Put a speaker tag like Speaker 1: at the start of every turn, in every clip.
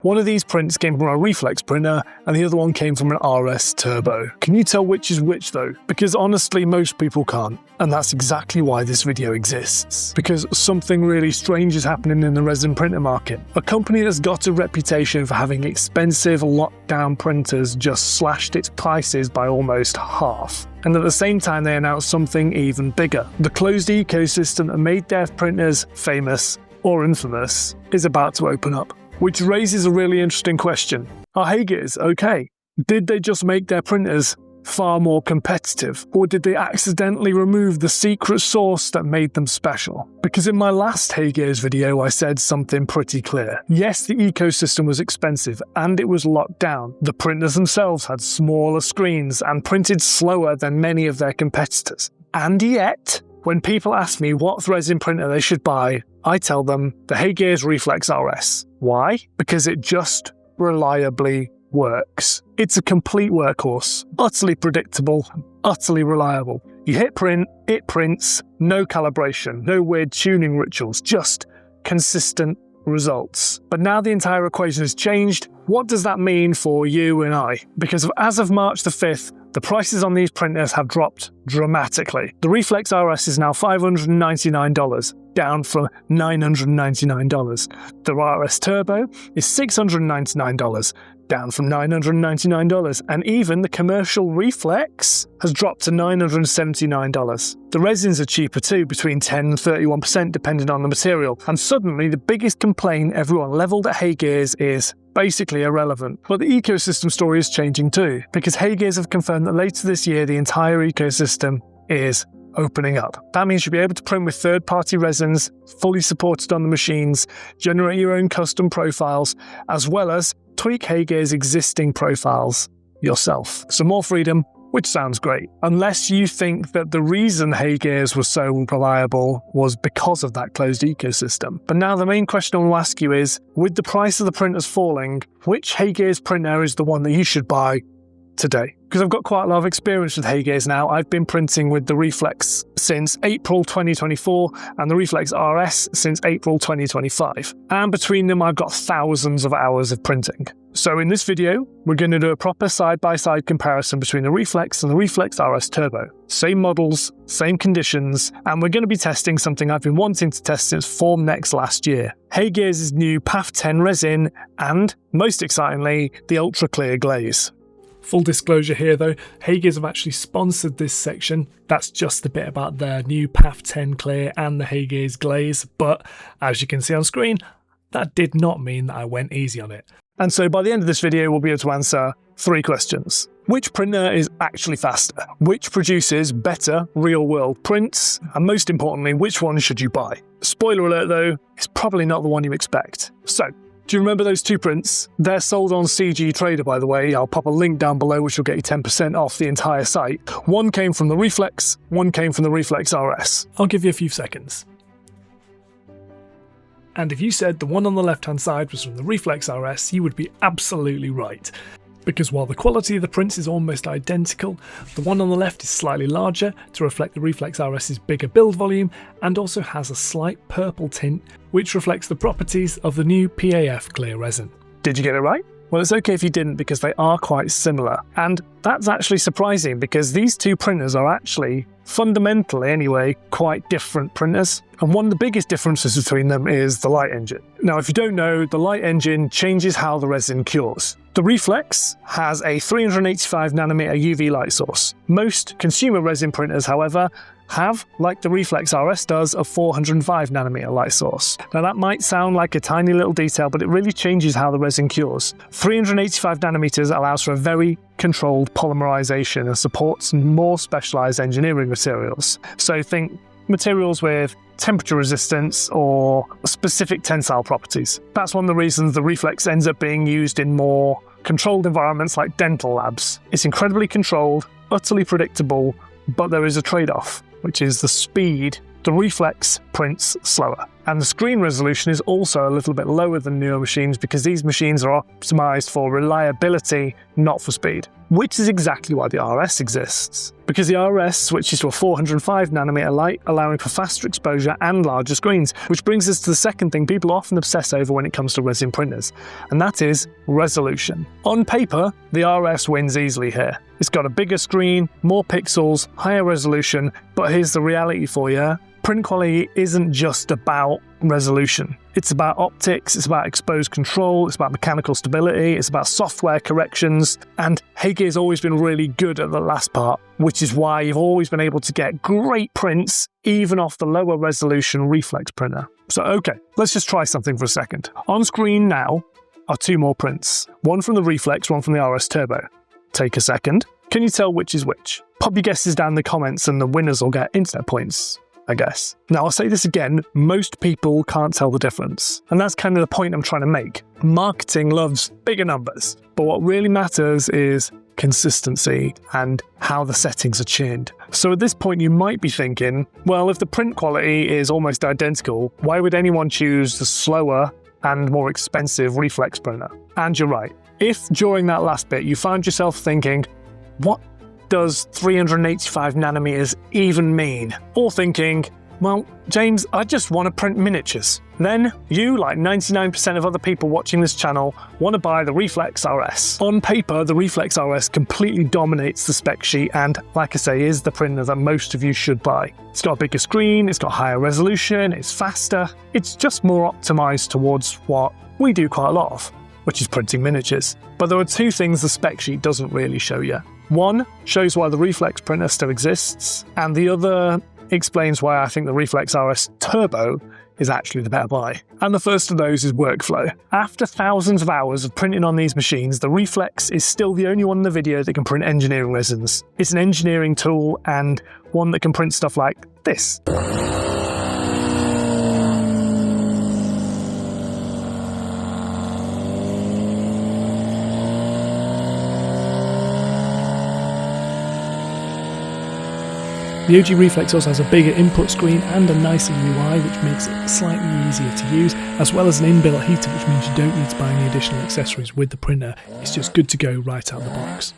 Speaker 1: One of these prints came from a Reflex printer and the other one came from an RS Turbo. Can you tell which is which though? Because honestly, most people can't. And that's exactly why this video exists. Because something really strange is happening in the resin printer market. A company that's got a reputation for having expensive lockdown printers just slashed its prices by almost half. And at the same time, they announced something even bigger. The closed ecosystem that made their printers famous or infamous is about to open up. Which raises a really interesting question. Are HeyGears okay? Did they just make their printers far more competitive? Or did they accidentally remove the secret sauce that made them special? Because in my last HeyGears video, I said something pretty clear. Yes, the ecosystem was expensive and it was locked down. The printers themselves had smaller screens and printed slower than many of their competitors. And yet, when people ask me what resin printer they should buy, I tell them the HeyGears Reflex RS. Why? Because it just reliably works. It's a complete workhorse, utterly predictable, utterly reliable. You hit print, it prints, no calibration, no weird tuning rituals, just consistent results. But now the entire equation has changed. What does that mean for you and I? Because as of March the 5th, the prices on these printers have dropped dramatically. The Reflex RS is now $599, down from $999. The RS Turbo is $699, down from $999. And even the commercial Reflex has dropped to $979. The resins are cheaper too, between 10 and 31% depending on the material. And suddenly the biggest complaint everyone levelled at HeyGears is basically irrelevant. But the ecosystem story is changing too, because HeyGears have confirmed that later this year the entire ecosystem is opening up. That means you'll be able to print with third-party resins, fully supported on the machines, generate your own custom profiles, as well as tweak HeyGears' existing profiles yourself. So more freedom, which sounds great. Unless you think that the reason HeyGears was so reliable was because of that closed ecosystem. But now the main question I want to ask you is, with the price of the printers falling, which HeyGears printer is the one that you should buy today? Because I've got quite a lot of experience with HeyGears now. I've been printing with the Reflex since April 2024 and the Reflex RS since April 2025. And between them, I've got thousands of hours of printing. So in this video, we're going to do a proper side-by-side comparison between the Reflex and the Reflex RS Turbo. Same models, same conditions, and we're going to be testing something I've been wanting to test since Formnext last year. HeyGears' new PAF 10 resin and, most excitingly, the ultra clear glaze. Full disclosure here though, HeyGears have actually sponsored this section. That's just a bit about their new PAF 10 clear and the HeyGears glaze, but as you can see on screen, that did not mean that I went easy on it. And so by the end of this video, we'll be able to answer 3 questions. Which printer is actually faster? Which produces better real-world prints? And most importantly, which one should you buy? Spoiler alert though, it's probably not the one you expect. So, do you remember those 2 prints? They're sold on CG Trader, by the way. I'll pop a link down below which will get you 10% off the entire site. One came from the Reflex, one came from the Reflex RS. I'll give you a few seconds. And if you said the one on the left-hand side was from the Reflex RS, you would be absolutely right. Because while the quality of the prints is almost identical, the one on the left is slightly larger to reflect the Reflex RS's bigger build volume and also has a slight purple tint which reflects the properties of the new PAF clear resin. Did you get it right? Well, it's okay if you didn't because they are quite similar. And that's actually surprising because these 2 printers are actually, fundamentally anyway, quite different printers. And one of the biggest differences between them is the light engine. Now, if you don't know, the light engine changes how the resin cures. The Reflex has a 385 nanometer UV light source. Most consumer resin printers, however, have, like the Reflex RS does, a 405 nanometer light source. Now that might sound like a tiny little detail, but it really changes how the resin cures. 385 nanometers allows for a very controlled polymerization and supports more specialized engineering materials. So think materials with temperature resistance or specific tensile properties. That's one of the reasons the Reflex ends up being used in more controlled environments like dental labs. It's incredibly controlled, utterly predictable, but there is a trade-off, which is the speed. The Reflex prints slower. And the screen resolution is also a little bit lower than newer machines because these machines are optimized for reliability, not for speed. Which is exactly why the RS exists. Because the RS switches to a 405nm light, allowing for faster exposure and larger screens, which brings us to the second thing people often obsess over when it comes to resin printers, and that is resolution. On paper, the RS wins easily here. It's got a bigger screen, more pixels, higher resolution, but here's the reality for you. Print quality isn't just about resolution. It's about optics, it's about exposed control, it's about mechanical stability, it's about software corrections, and HeyGears always been really good at the last part, which is why you've always been able to get great prints even off the lower resolution Reflex printer. So okay, let's just try something for a second. On screen now are two more prints, one from the Reflex, one from the RS Turbo. Take a second. Can you tell which is which? Pop your guesses down in the comments and the winners will get internet points, I guess. Now I'll say this again, most people can't tell the difference. And that's kind of the point I'm trying to make. Marketing loves bigger numbers, but what really matters is consistency and how the settings are tuned. So at this point you might be thinking, well, if the print quality is almost identical, why would anyone choose the slower and more expensive Reflex printer? And you're right. If during that last bit you found yourself thinking, what does 385nm even mean? Or thinking, well, James, I just want to print miniatures. Then you, like 99% of other people watching this channel, want to buy the Reflex RS. On paper, the Reflex RS completely dominates the spec sheet and, like I say, is the printer that most of you should buy. It's got a bigger screen, it's got higher resolution, it's faster. It's just more optimized towards what we do quite a lot of, which is printing miniatures. But there are two things the spec sheet doesn't really show you. One shows why the Reflex printer still exists, and the other explains why I think the Reflex RS Turbo is actually the better buy. And the first of those is workflow. After thousands of hours of printing on these machines, the Reflex is still the only one in the video that can print engineering resins. It's an engineering tool and one that can print stuff like this.
Speaker 2: The OG Reflex also has a bigger input screen and a nicer UI, which makes it slightly easier to use, as well as an inbuilt heater, which means you don't need to buy any additional accessories with the printer. It's just good to go right out of the box.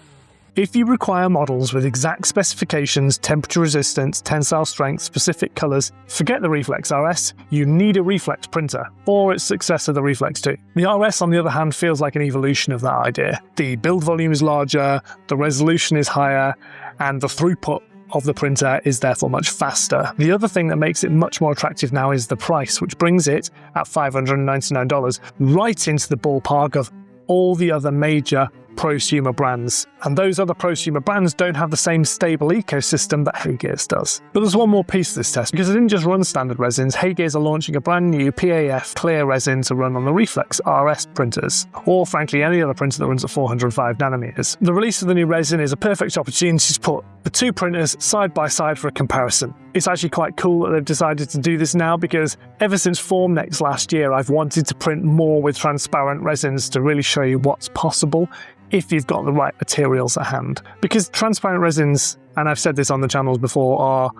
Speaker 1: If you require models with exact specifications, temperature resistance, tensile strength, specific colours, forget the Reflex RS, you need a Reflex printer, or its successor, the Reflex 2. The RS, on the other hand, feels like an evolution of that idea. The build volume is larger, the resolution is higher, and the throughput of the printer is therefore much faster. The other thing that makes it much more attractive now is the price, which brings it, at $599, right into the ballpark of all the other major prosumer brands. And those other prosumer brands don't have the same stable ecosystem that HeyGears does. But there's one more piece to this test, because it didn't just run standard resins. HeyGears are launching a brand new PAF clear resin to run on the Reflex RS printers, or frankly any other printer that runs at 405nm. The release of the new resin is a perfect opportunity to put the two printers side by side for a comparison. It's actually quite cool that they've decided to do this now, because ever since Formnext last year I've wanted to print more with transparent resins to really show you what's possible if you've got the right materials at hand. Because transparent resins, and I've said this on the channels before, are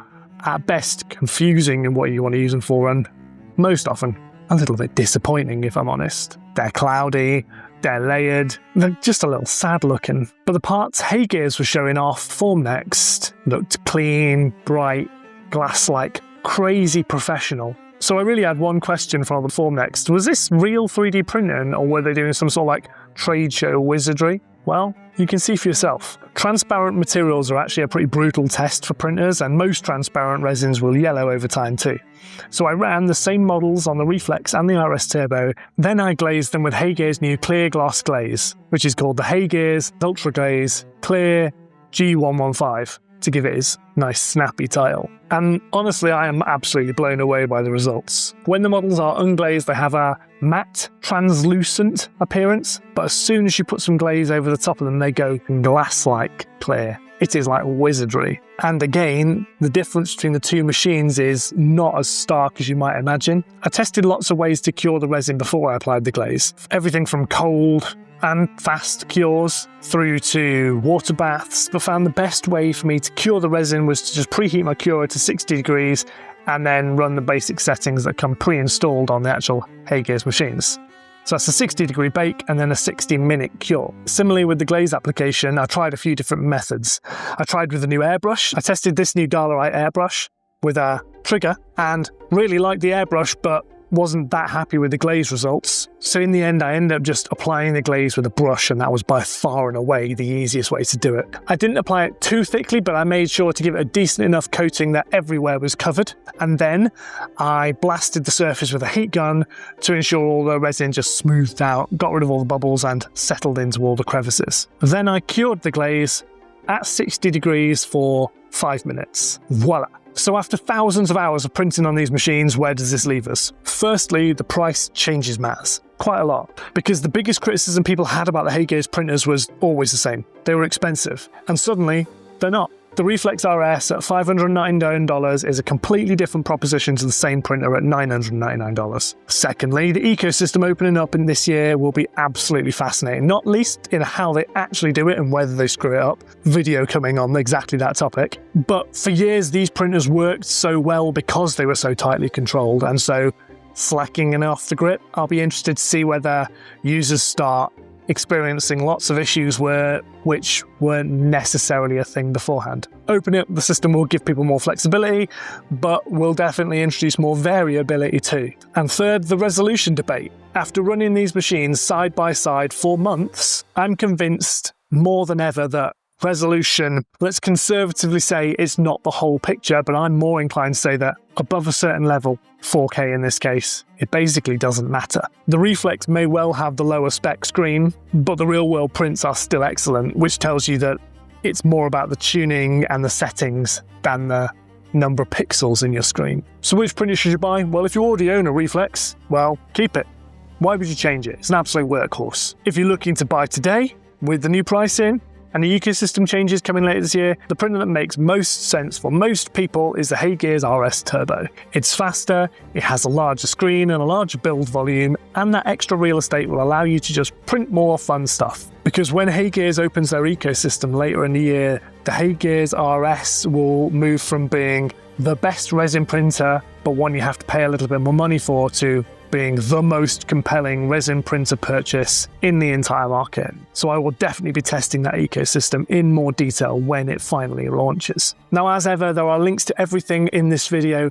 Speaker 1: at best confusing in what you want to use them for, and most often a little bit disappointing if I'm honest. They're cloudy, they're layered, they're just a little sad looking. But the parts HeyGears were showing off Formnext looked clean, bright, glass-like, crazy professional. So I really had one question for the Formnext. Was this real 3D printing, or were they doing some sort of like trade show wizardry? Well, you can see for yourself. Transparent materials are actually a pretty brutal test for printers, and most transparent resins will yellow over time too. So I ran the same models on the Reflex and the RS Turbo, then I glazed them with HeyGears' new clear gloss glaze, which is called the HeyGears Ultra Glaze Clear G115, to give it its nice snappy tile. And honestly, I am absolutely blown away by the results. When the models are unglazed, they have a matte, translucent appearance, but as soon as you put some glaze over the top of them, they go glass-like clear. It is like wizardry. And again, the difference between the two machines is not as stark as you might imagine. I tested lots of ways to cure the resin before I applied the glaze. Everything from cold and fast cures through to water baths, but found the best way for me to cure the resin was to just preheat my curer to 60 degrees and then run the basic settings that come pre-installed on the actual HeyGears machines. So that's a 60-degree bake and then a 60-minute cure. Similarly with the glaze application, I tried a few different methods. I tried with a new airbrush. I tested this new Galerite airbrush with a trigger and really liked the airbrush, but wasn't that happy with the glaze results. So in the end, I ended up just applying the glaze with a brush, and that was by far and away the easiest way to do it. I didn't apply it too thickly, but I made sure to give it a decent enough coating that everywhere was covered. And then I blasted the surface with a heat gun to ensure all the resin just smoothed out, got rid of all the bubbles and settled into all the crevices. Then I cured the glaze at 60 degrees for 5 minutes. Voila. So after thousands of hours of printing on these machines, where does this leave us? Firstly, the price changes matters quite a lot, because the biggest criticism people had about the HeyGears printers was always the same. They were expensive, and suddenly they're not. The Reflex RS at $599 is a completely different proposition to the same printer at $999. Secondly, the ecosystem opening up in this year will be absolutely fascinating, not least in how they actually do it and whether they screw it up. Video coming on exactly that topic. But for years, these printers worked so well because they were so tightly controlled and so slacking and off the grip. I'll be interested to see whether users start experiencing lots of issues which weren't necessarily a thing beforehand. Opening up the system will give people more flexibility, but will definitely introduce more variability too. And third, the resolution debate. After running these machines side by side for months, I'm convinced more than ever that resolution, let's conservatively say, it's not the whole picture, but I'm more inclined to say that above a certain level, 4K in this case, it basically doesn't matter. The Reflex may well have the lower spec screen, but the real world prints are still excellent, which tells you that it's more about the tuning and the settings than the number of pixels in your screen. So which printer should you buy? Well, if you already own a Reflex, well, keep it. Why would you change it? It's an absolute workhorse. If you're looking to buy today, with the new pricing, and the ecosystem changes coming later this year, the printer that makes most sense for most people is the HeyGears RS Turbo. It's faster, it has a larger screen and a larger build volume, and that extra real estate will allow you to just print more fun stuff. Because when HeyGears opens their ecosystem later in the year, the HeyGears RS will move from being the best resin printer, but one you have to pay a little bit more money for, to being the most compelling resin printer purchase in the entire market. So I will definitely be testing that ecosystem in more detail when it finally launches. Now, as ever, there are links to everything in this video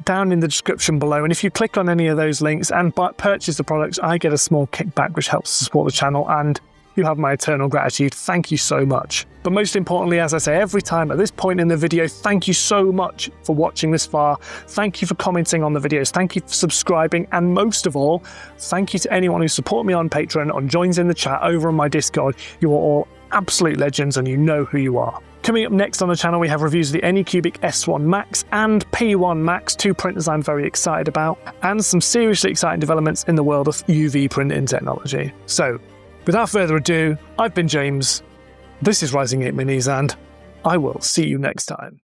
Speaker 1: down in the description below, and if you click on any of those links and purchase the products, I get a small kickback which helps to support the channel, and you have my eternal gratitude. Thank you so much. But most importantly, as I say every time at this point in the video, thank you so much for watching this far. Thank you for commenting on the videos. Thank you for subscribing. And most of all, thank you to anyone who supports me on Patreon or joins in the chat over on my Discord. You are all absolute legends and you know who you are. Coming up next on the channel, we have reviews of the Anycubic S1 Max and P1 Max, two printers I'm very excited about, and some seriously exciting developments in the world of UV printing technology. So, without further ado, I've been James, this is RisingApe Minis, and I will see you next time.